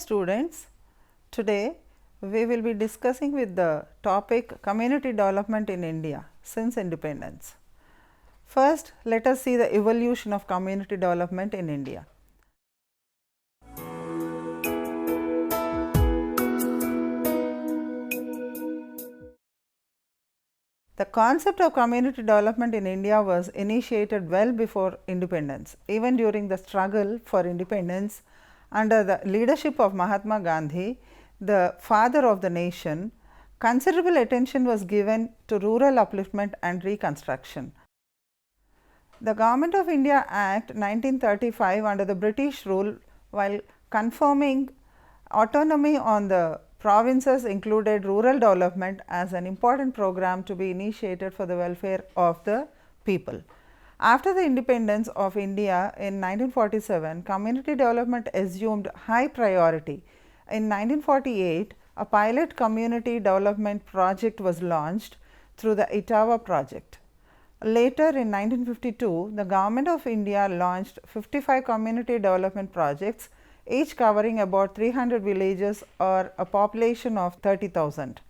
students, today we will be discussing with the topic community development in India since independence. First, let us see the evolution of community development in India. The concept of community development in India was initiated well before independence. Even during the struggle for independence under the leadership of Mahatma Gandhi, the father of the nation, considerable attention was given to rural upliftment and reconstruction. The Government of India Act 1935 under the British rule, while conferring autonomy on the provinces, included rural development as an important program to be initiated for the welfare of the people. After the independence of India in 1947, community development assumed high priority. In 1948, a pilot community development project was launched through the Etawah Project. Later in 1952, the Government of India launched 55 community development projects, each covering about 300 villages or a population of 30,000.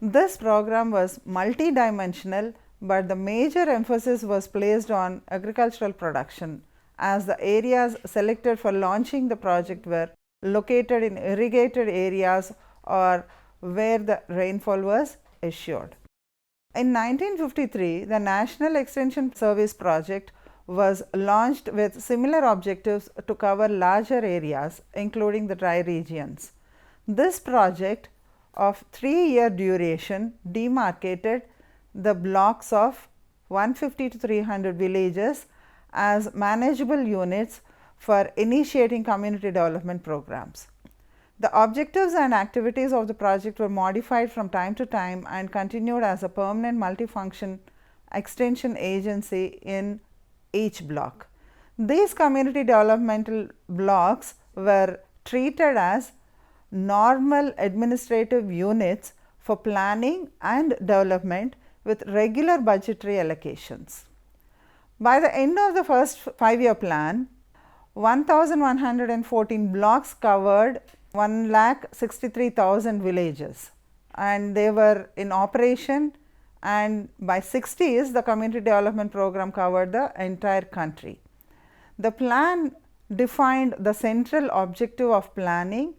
This program was multidimensional, but the major emphasis was placed on agricultural production, as the areas selected for launching the project were located in irrigated areas or where the rainfall was assured. In 1953, the National Extension Service Project was launched with similar objectives to cover larger areas, including the dry regions. This project of 3-year duration demarcated the blocks of 150 to 300 villages as manageable units for initiating community development programs. The objectives and activities of the project were modified from time to time and continued as a permanent multifunction extension agency in each block. These community developmental blocks were treated as normal administrative units for planning and development with regular budgetary allocations. By the end of the first 5-year plan, 1114 blocks covered 1,63,000 villages, and they were in operation, and by 60s the community development program covered the entire country. The plan defined the central objective of planning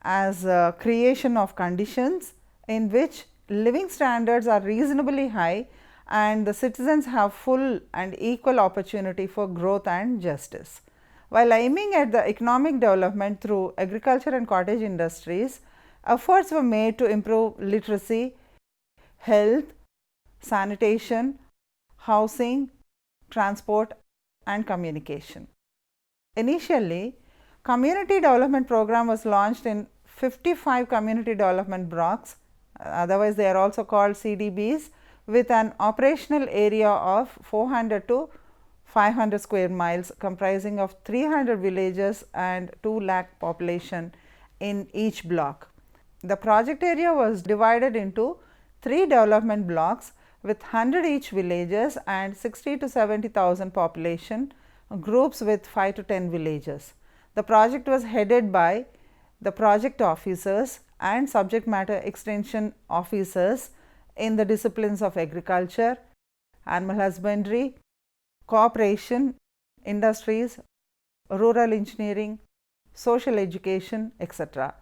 as creation of conditions in which living standards are reasonably high and the citizens have full and equal opportunity for growth and justice. While aiming at the economic development through agriculture and cottage industries, efforts were made to improve literacy, health, sanitation, housing, transport and communication. Initially, community development program was launched in 55 community development blocks, otherwise they are also called CDBs, with an operational area of 400 to 500 square miles, comprising of 300 villages and 2 lakh population in each block. The project area was divided into 3 development blocks with 100 each villages and 60 to 70,000 population, groups with 5 to 10 villages. The project was headed by the project officers and subject matter extension officers in the disciplines of agriculture, animal husbandry, cooperation, industries, rural engineering, social education, etc.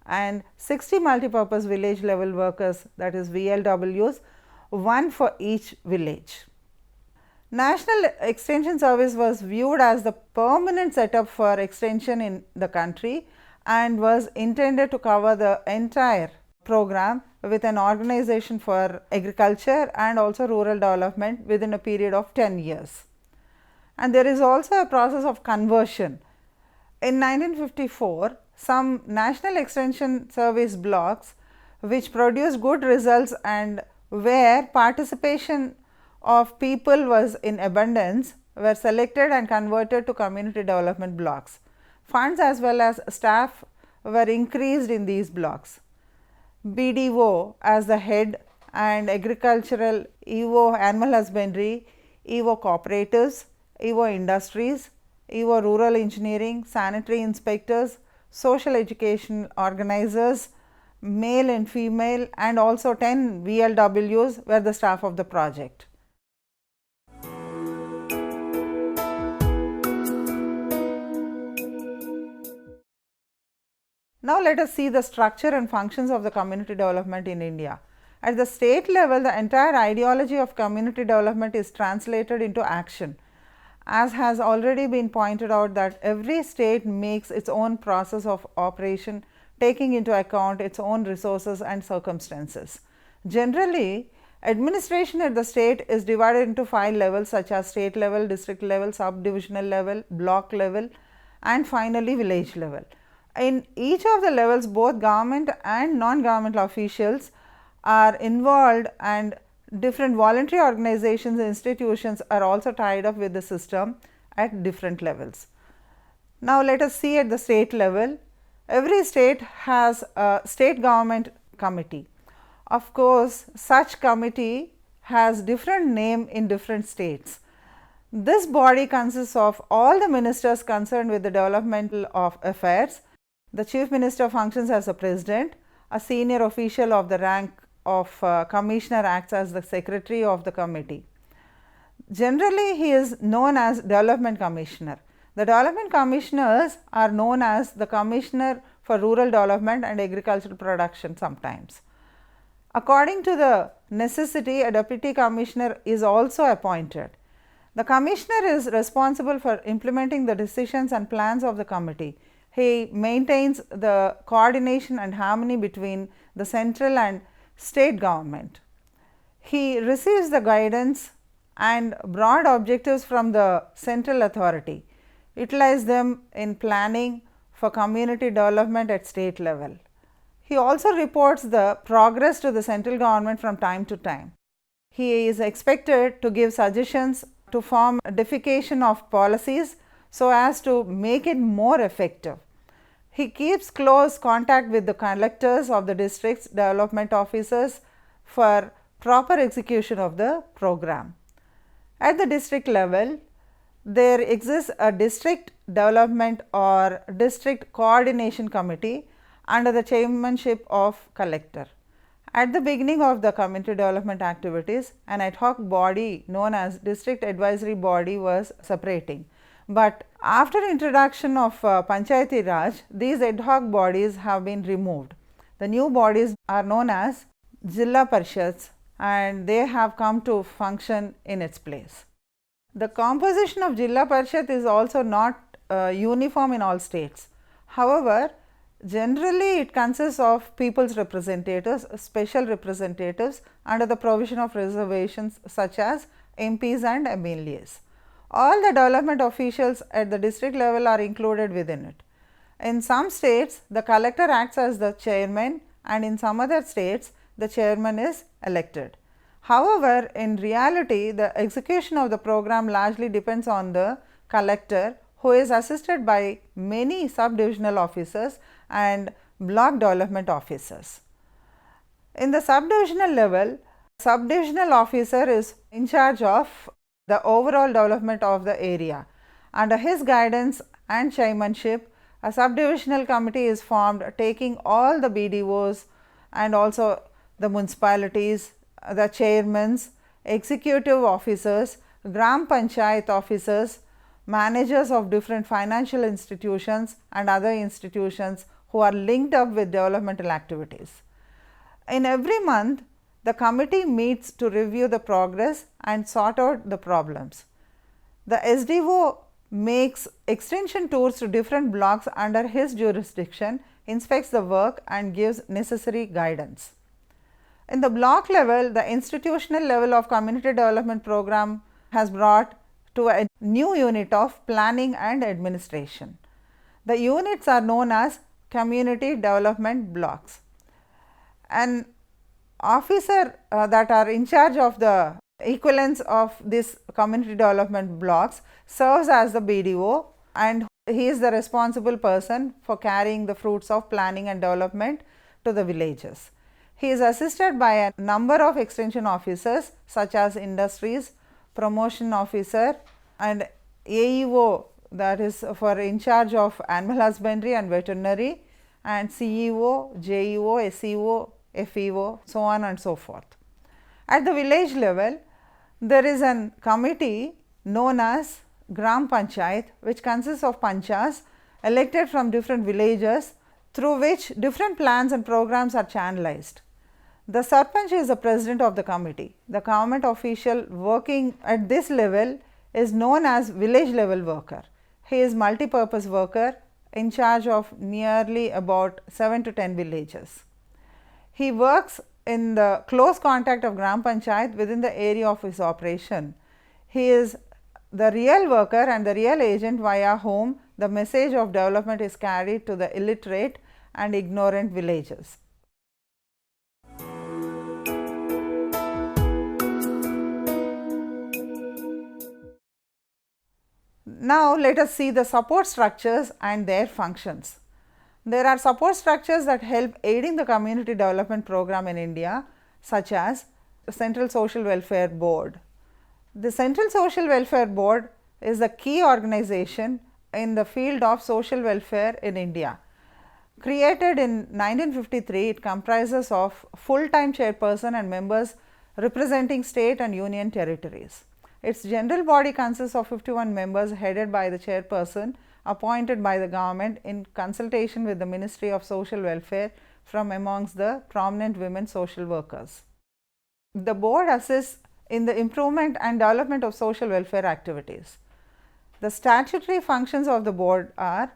and 60 multipurpose village level workers, that is VLWs, one for each village. National Extension Service was viewed as the permanent setup for extension in the country and was intended to cover the entire program with an organization for agriculture and also rural development within a period of 10 years. And there is also a process of conversion. In 1954, some National Extension Service blocks which produced good results and where participation of people was in abundance were selected and converted to community development blocks. Funds as well as staff were increased in these blocks. BDO as the head and agricultural, EO animal husbandry, EO cooperatives, EO industries, EO rural engineering, sanitary inspectors, social education organizers, male and female, and also 10 VLWs were the staff of the project. Now, let us see the structure and functions of the community development in India. At the state level, the entire ideology of community development is translated into action. As has already been pointed out, that every state makes its own process of operation, taking into account its own resources and circumstances. Generally, administration at the state is divided into 5 levels, such as state level, district level, subdivisional level, block level, and finally village level. In each of the levels, both government and non-governmental officials are involved, and different voluntary organizations and institutions are also tied up with the system at different levels. Now, let us see at the state level. Every state has a state government committee. Of course, such committee has different name in different states. This body consists of all the ministers concerned with the development of affairs. The chief minister functions as a president. A senior official of the rank of commissioner acts as the secretary of the committee. Generally, he is known as development commissioner. The development commissioners are known as the commissioner for rural development and agricultural production sometimes. According to the necessity, a deputy commissioner is also appointed. The commissioner is responsible for implementing the decisions and plans of the committee. He maintains the coordination and harmony between the central and state government. He receives the guidance and broad objectives from the central authority, utilize them in planning for community development at state level. He also reports the progress to the central government from time to time. He is expected to give suggestions to form modification of policies so as to make it more effective. He keeps close contact with the collectors of the district's development officers for proper execution of the program. At the district level, there exists a district development or district coordination committee under the chairmanship of collector. At the beginning of the community development activities, an ad hoc body known as district advisory body was separating. But after introduction of Panchayathi Raj, these ad hoc bodies have been removed. The new bodies are known as Zilla Parishads, and they have come to function in its place. The composition of Zilla Parishad is also not uniform in all states. However, generally it consists of people's representatives, special representatives under the provision of reservations such as MPs and MLAs. All the development officials at the district level are included within it. In some states, the collector acts as the chairman, and in some other states, the chairman is elected. However, in reality, the execution of the program largely depends on the collector, who is assisted by many subdivisional officers and block development officers. In the subdivisional level, subdivisional officer is in charge of the overall development of the area. Under his guidance and chairmanship, a subdivisional committee is formed, taking all the BDOs and also the municipalities, the chairmen, executive officers, Gram Panchayat officers, managers of different financial institutions and other institutions who are linked up with developmental activities. In every month, the committee meets to review the progress and sort out the problems. The SDO makes extension tours to different blocks under his jurisdiction, inspects the work and gives necessary guidance. In the block level, the institutional level of community development program has brought to a new unit of planning and administration. The units are known as community development blocks. An officer that are in charge of the equivalence of this community development blocks serves as the BDO, and he is the responsible person for carrying the fruits of planning and development to the villages. He is assisted by a number of extension officers such as industries, promotion officer and AEO that is for in charge of animal husbandry and veterinary, and CEO, JEO, SEO, FEO, so on and so forth. At the village level, there is a committee known as Gram Panchayat, which consists of panchas elected from different villages, through which different plans and programs are channelized. The Sarpanch is the president of the committee. The government official working at this level is known as village level worker. He is multi-purpose worker in charge of nearly about 7 to 10 villages. He works in the close contact of Gram Panchayat within the area of his operation. He is the real worker and the real agent via whom the message of development is carried to the illiterate and ignorant villages. Now, let us see the support structures and their functions. There are support structures that help aiding the community development program in India, such as the Central Social Welfare Board. The Central Social Welfare Board is a key organization in the field of social welfare in India. Created in 1953, it comprises of full-time chairperson and members representing state and union territories. Its general body consists of 51 members headed by the chairperson appointed by the government in consultation with the Ministry of Social Welfare from amongst the prominent women social workers. The board assists in the improvement and development of social welfare activities. The statutory functions of the board are: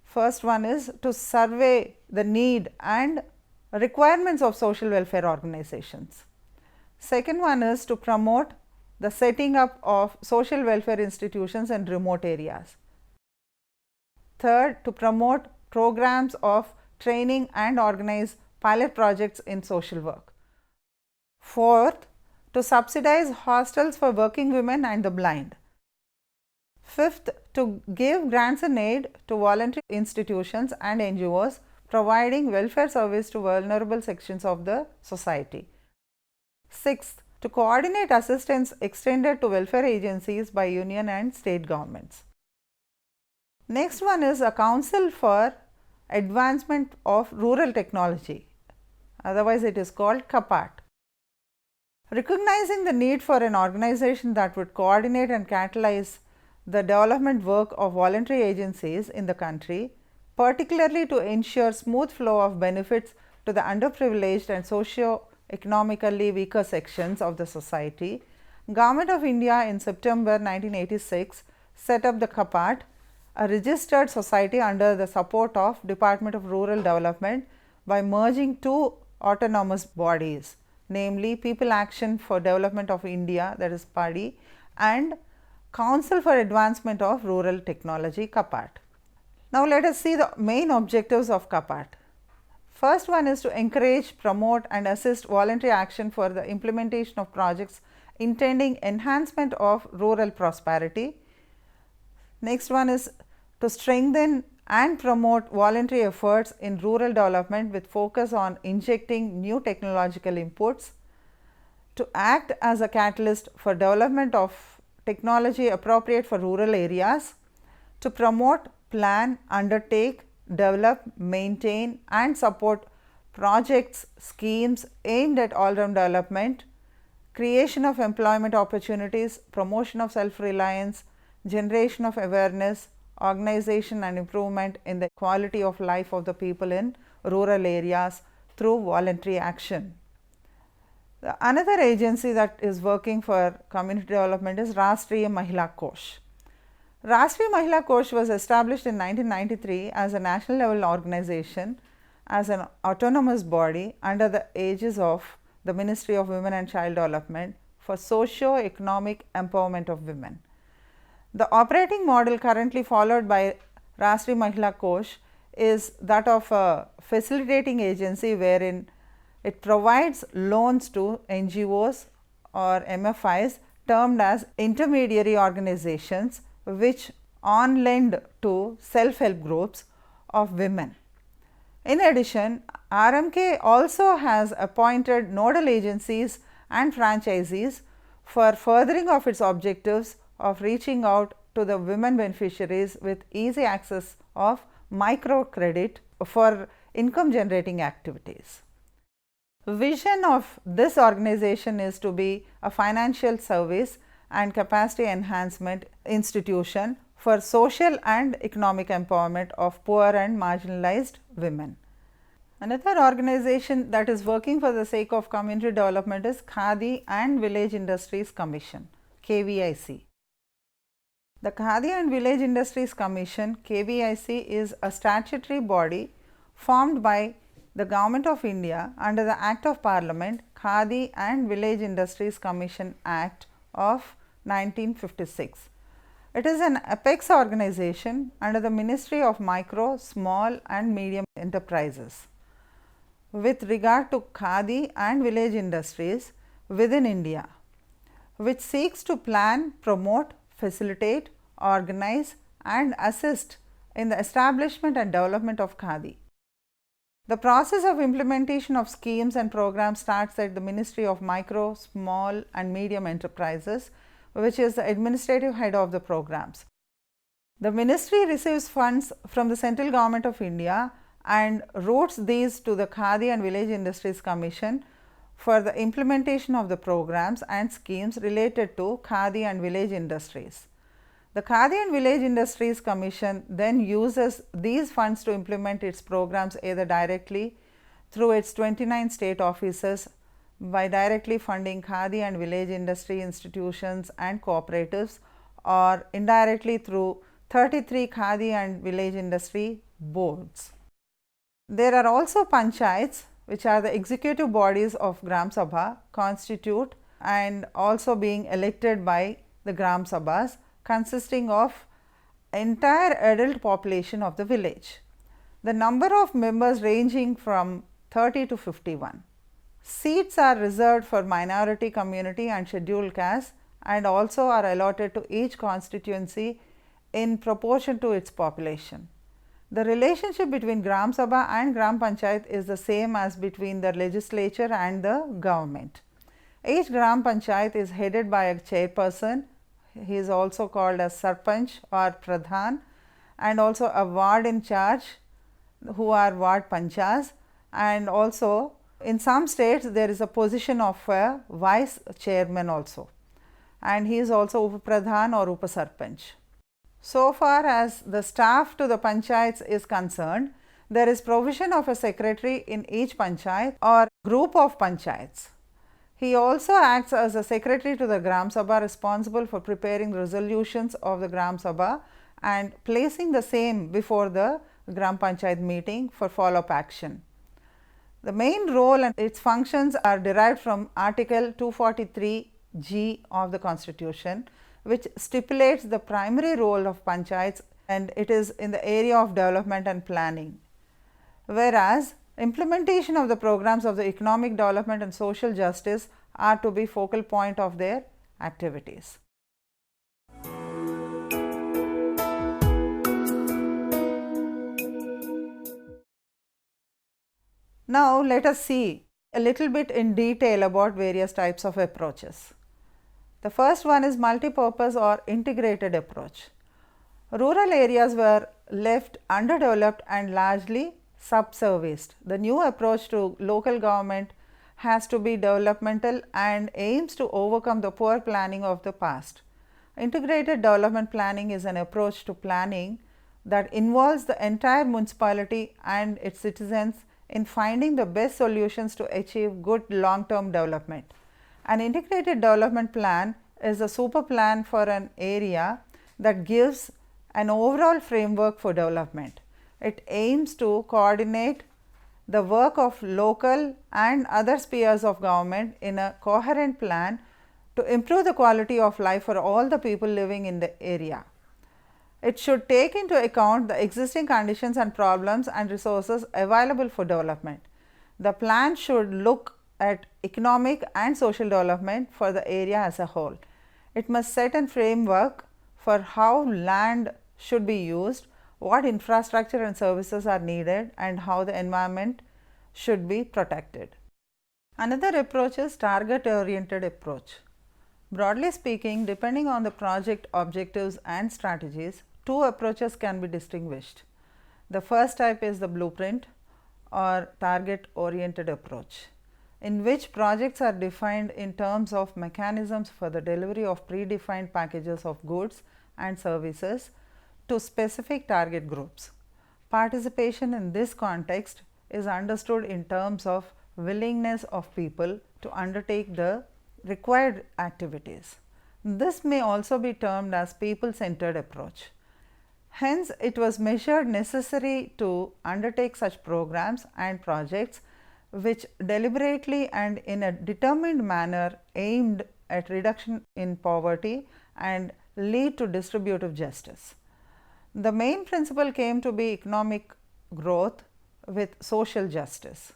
first one is to survey the need and requirements of social welfare organizations. Second one is to promote the setting up of social welfare institutions in remote areas. Third, to promote programs of training and organize pilot projects in social work. Fourth, to subsidize hostels for working women and the blind. Fifth, to give grants and aid to voluntary institutions and NGOs providing welfare service to vulnerable sections of the society. Sixth, to coordinate assistance extended to welfare agencies by union and state governments. Next one is a Council for Advancement of Rural Technology, otherwise it is called CAPAT. Recognizing the need for an organization that would coordinate and catalyze the development work of voluntary agencies in the country, particularly to ensure smooth flow of benefits to the underprivileged and socio-economically weaker sections of the society, Government of India in September 1986 set up the CAPAT, a registered society under the support of Department of Rural Development, by merging two autonomous bodies, namely People Action for Development of India, that is PADI, and Council for Advancement of Rural Technology, CAPAT. Now, let us see the main objectives of CAPAT. First one is to encourage, promote and assist voluntary action for the implementation of projects intending enhancement of rural prosperity. Next one is to strengthen and promote voluntary efforts in rural development with focus on injecting new technological inputs, to act as a catalyst for development of technology appropriate for rural areas, to promote, plan, undertake, develop, maintain and support projects, schemes aimed at all-round development, creation of employment opportunities, promotion of self-reliance, generation of awareness, organization and improvement in the quality of life of the people in rural areas through voluntary action. Another agency that is working for community development is Rashtriya Mahila Kosh. Rashtriya Mahila Kosh was established in 1993 as a national level organization as an autonomous body under the aegis of the Ministry of Women and Child Development for socio-economic empowerment of women. The operating model currently followed by Rashtriya Mahila Kosh is that of a facilitating agency wherein it provides loans to NGOs or MFIs termed as intermediary organizations, which on lend to self-help groups of women. In addition, RMK also has appointed nodal agencies and franchisees for furthering of its objectives of reaching out to the women beneficiaries with easy access of microcredit for income generating activities. Vision of this organization is to be a financial service and capacity enhancement institution for social and economic empowerment of poor and marginalized women. Another organization that is working for the sake of community development is Khadi and Village Industries Commission, KVIC. The Khadi and Village Industries Commission, KVIC, is a statutory body formed by the Government of India under the Act of Parliament, Khadi and Village Industries Commission Act of 1956. It is an apex organization under the Ministry of Micro, Small and Medium Enterprises. With regard to Khadi and village industries within India, which seeks to plan, promote, facilitate, organize and assist in the establishment and development of Khadi. The process of implementation of schemes and programs starts at the Ministry of Micro, Small and Medium Enterprises, which is the administrative head of the programs. The ministry receives funds from the central government of India and routes these to the Khadi and Village Industries Commission for the implementation of the programs and schemes related to Khadi and village industries. The Khadi and Village Industries Commission then uses these funds to implement its programs either directly through its 29 state offices by directly funding Khadi and village industry institutions and cooperatives, or indirectly through 33 Khadi and village industry boards. There are also Panchayaths, which are the executive bodies of Gram Sabha, constitute and also being elected by the Gram Sabhas, consisting of entire adult population of the village. The number of members ranging from 30 to 51. Seats are reserved for minority community and scheduled castes and also are allotted to each constituency in proportion to its population. The relationship between Gram Sabha and Gram Panchayat is the same as between the legislature and the government. Each Gram Panchayat is headed by a chairperson. He is also called as Sarpanch or Pradhan, and also a ward in charge who are ward panchas, and also in some states there is a position of a vice chairman also, and he is also Upapradhan or Upasarpanch. So far as the staff to the panchayats is concerned, there is provision of a secretary in each panchayat or group of panchayats. He also acts as a secretary to the Gram Sabha, responsible for preparing resolutions of the Gram Sabha and placing the same before the Gram Panchayat meeting for follow-up action. The main role and its functions are derived from Article 243G of the Constitution, which stipulates the primary role of panchayats, and it is in the area of development and planning. Whereas, implementation of the programs of the economic development and social justice are to be focal point of their activities. Now, let us see a little bit in detail about various types of approaches. The first one is multipurpose or integrated approach. Rural areas were left underdeveloped and largely subserviced. The new approach to local government has to be developmental and aims to overcome the poor planning of the past. Integrated development planning is an approach to planning that involves the entire municipality and its citizens in finding the best solutions to achieve good long-term development. An integrated development plan is a super plan for an area that gives an overall framework for development. It aims to coordinate the work of local and other spheres of government in a coherent plan to improve the quality of life for all the people living in the area. It should take into account the existing conditions and problems and resources available for development. The plan should look at economic and social development for the area as a whole. It must set a framework for how land should be used, what infrastructure and services are needed, and how the environment should be protected. Another approach is target oriented approach. Broadly speaking, depending on the project objectives and strategies, two approaches can be distinguished. The first type is the blueprint or target oriented approach, in which projects are defined in terms of mechanisms for the delivery of predefined packages of goods and services to specific target groups. Participation in this context is understood in terms of willingness of people to undertake the required activities. This may also be termed as people-centered approach. Hence, it was measured necessary to undertake such programs and projects which deliberately and in a determined manner aimed at reduction in poverty and lead to distributive justice. The main principle came to be economic growth with social justice.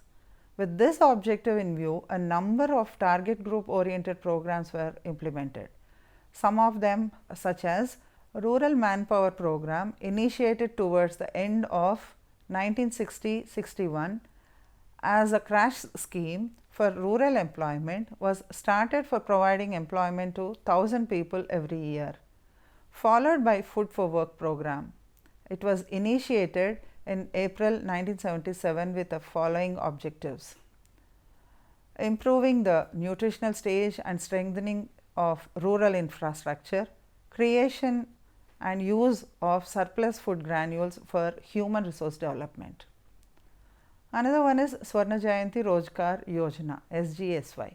With this objective in view, a number of target group oriented programs were implemented. Some of them, such as Rural Manpower Program, initiated towards the end of 1960-61 as a crash scheme for rural employment, was started for providing employment to 1,000 people every year, followed by Food for Work program. It was initiated in April 1977 with the following objectives: improving the nutritional stage and strengthening of rural infrastructure, creation and use of surplus food granules for human resource development. Another one is Swarna Jayanti Rozgar Yojna (SGSY).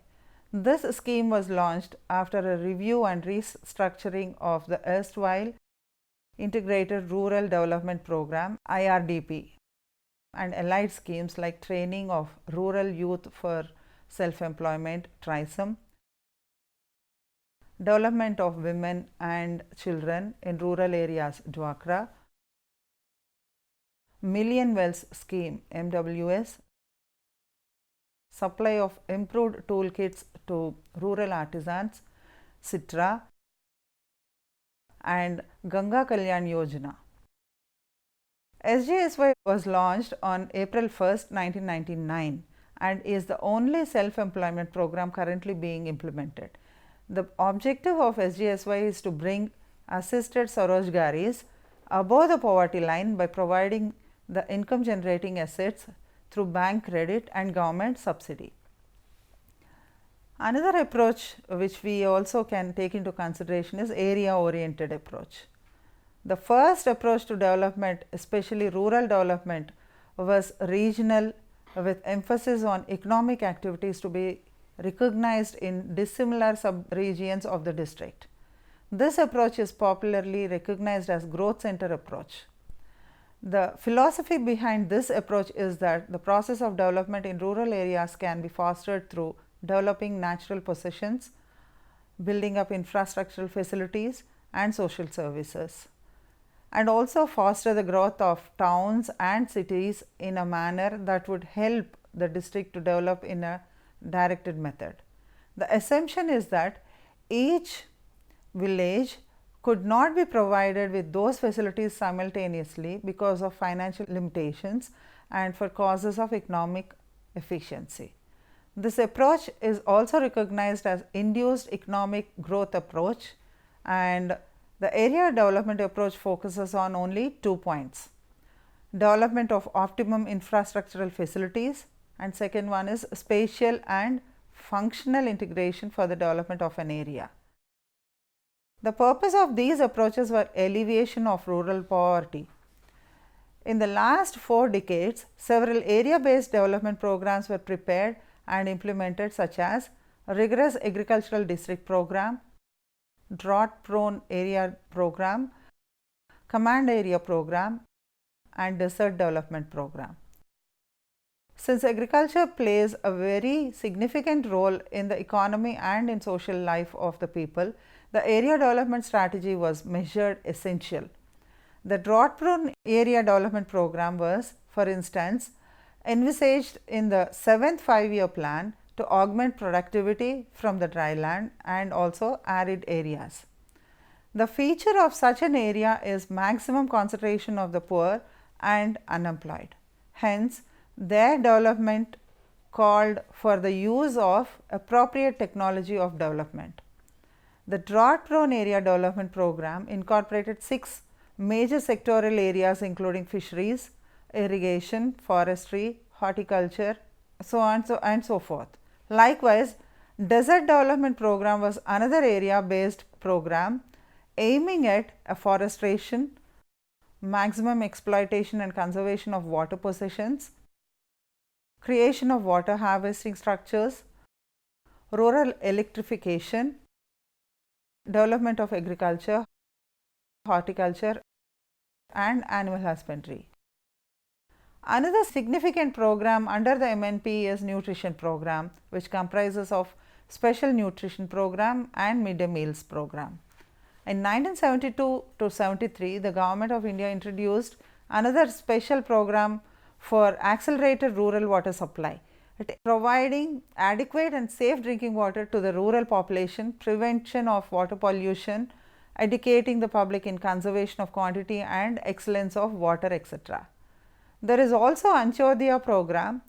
This scheme was launched after a review and restructuring of the erstwhile Integrated Rural Development Program (IRDP) and allied schemes like training of rural youth for self-employment (TRYSEM), development of women and children in rural areas (DWCRA), Million Wells Scheme (MWS), supply of improved toolkits to rural artisans (SITRA), and Ganga Kalyan Yojna. SGSY was launched on April 1, 1999 and is the only self-employment program currently being implemented. The objective of SGSY is to bring assisted Rozgaris above the poverty line by providing the income generating assets through bank credit and government subsidy. Another approach which we also can take into consideration is area oriented approach. The first approach to development, especially rural development, was regional with emphasis on economic activities to be recognized in dissimilar sub-regions of the district. This approach is popularly recognized as growth center approach. The philosophy behind this approach is that the process of development in rural areas can be fostered through developing natural possessions, building up infrastructural facilities and social services, and also foster the growth of towns and cities in a manner that would help the district to develop in a directed method. The assumption is that each village could not be provided with those facilities simultaneously because of financial limitations and for causes of economic efficiency. This approach is also recognized as induced economic growth approach, and the area development approach focuses on only 2 points: development of optimum infrastructural facilities, and second one is spatial and functional integration for the development of an area. The purpose of these approaches were alleviation of rural poverty. In the last 4 decades, several area-based development programs were prepared and implemented, such as rigorous agricultural district program, drought prone area program, command area program, and desert development program. Since agriculture plays a very significant role in the economy and in social life of the people, the area development strategy was measured essential. The drought prone area development program was, for instance, envisaged in the 7th 5-year plan to augment productivity from the dry land and also arid areas. The feature of such an area is maximum concentration of the poor and unemployed. Hence, their development called for the use of appropriate technology of development. The drought prone area development program incorporated 6 major sectoral areas including fisheries, irrigation, forestry, horticulture, so on and so forth. Likewise, desert development program was another area based program aiming at afforestation, maximum exploitation and conservation of water possessions, creation of water harvesting structures, rural electrification, development of agriculture, horticulture and animal husbandry. Another significant program under the MNP is nutrition program, which comprises of special nutrition program and midday meals program. In 1972 to 73, the Government of India introduced another special program for accelerated rural water supply, providing adequate and safe drinking water to the rural population, prevention of water pollution, educating the public in conservation of quantity and excellence of water, etc. There is also Antyodaya program,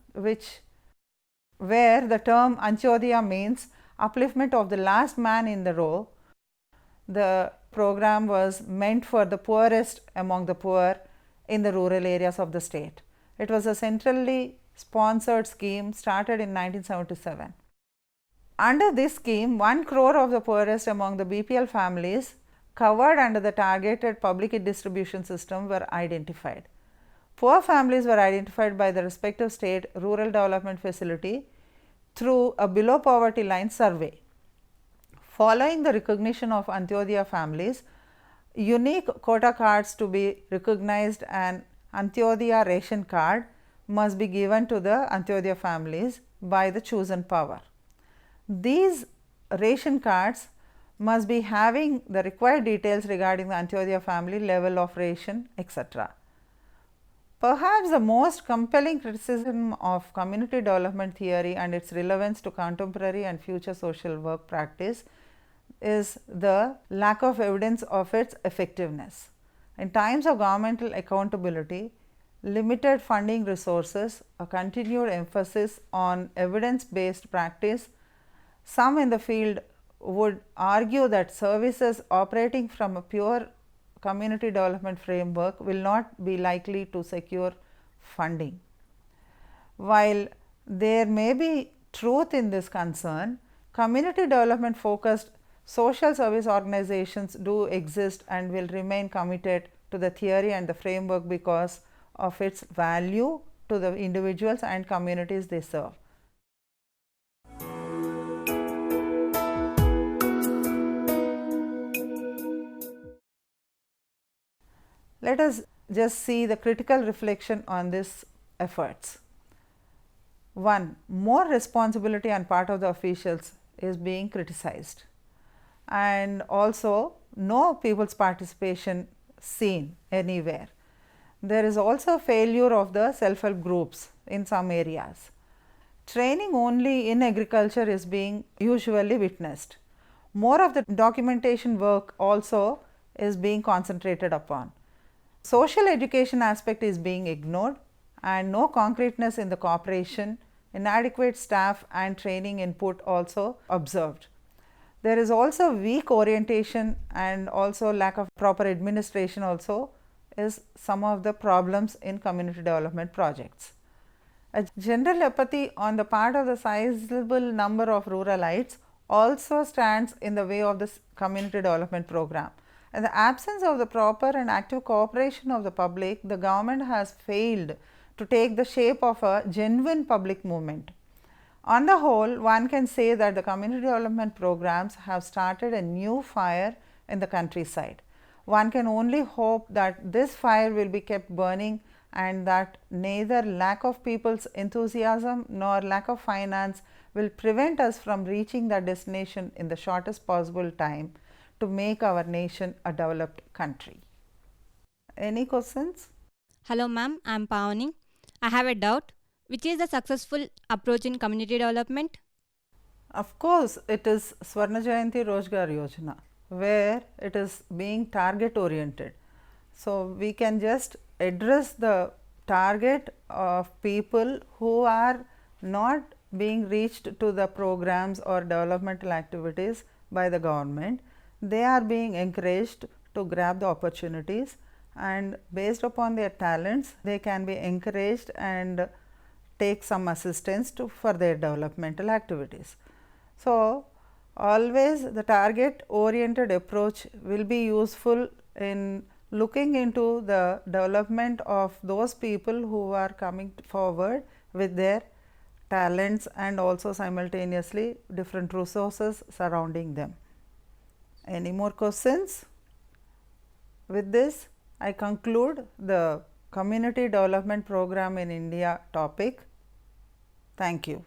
where the term Antyodaya means upliftment of the last man in the row. The program was meant for the poorest among the poor in the rural areas of the state. It was a centrally sponsored scheme started in 1977. Under this scheme, 1 crore of the poorest among the BPL families covered under the targeted public distribution system were identified. Poor families were identified by the respective state rural development facility through a below poverty line survey. Following the recognition of Antyodaya families, unique quota cards to be recognized and Antyodaya ration card must be given to the Antyodaya families by the chosen power. These ration cards must be having the required details regarding the Antyodaya family, level of ration, etc. Perhaps the most compelling criticism of community development theory and its relevance to contemporary and future social work practice is the lack of evidence of its effectiveness. In times of governmental accountability, limited funding resources, a continued emphasis on evidence based practice, some in the field would argue that services operating from a pure community development framework will not be likely to secure funding. While there may be truth in this concern, community development focused social service organizations do exist and will remain committed to the theory and the framework because of its value to the individuals and communities they serve. Let us just see the critical reflection on these efforts. 1. More responsibility on part of the officials is being criticized, and also no people's participation seen anywhere. There is also failure of the self-help groups in some areas. Training only in agriculture is being usually witnessed. More of the documentation work also is being concentrated upon. Social education aspect is being ignored and no concreteness in the cooperation, inadequate staff and training input also observed. There is also weak orientation and also lack of proper administration also is some of the problems in community development projects. A general apathy on the part of the sizable number of ruralites also stands in the way of this community development program. In the absence of the proper and active cooperation of the public, the government has failed to take the shape of a genuine public movement. On the whole, one can say that the community development programs have started a new fire in the countryside. One can only hope that this fire will be kept burning and that neither lack of people's enthusiasm nor lack of finance will prevent us from reaching that destination in the shortest possible time to make our nation a developed country. Any questions? Hello ma'am, I am Pavani. I have a doubt. Which is the successful approach in community development? Of course, it is Swarna Jayanti Rozgar Yojana, where it is being target oriented. So, we can just address the target of people who are not being reached to the programs or developmental activities by the government, they are being encouraged to grab the opportunities, and based upon their talents they can be encouraged and take some assistance for their developmental activities. So, always the target oriented approach will be useful in looking into the development of those people who are coming forward with their talents and also simultaneously different resources surrounding them. Any more questions? With this, I conclude the Community Development Program in India topic. Thank you.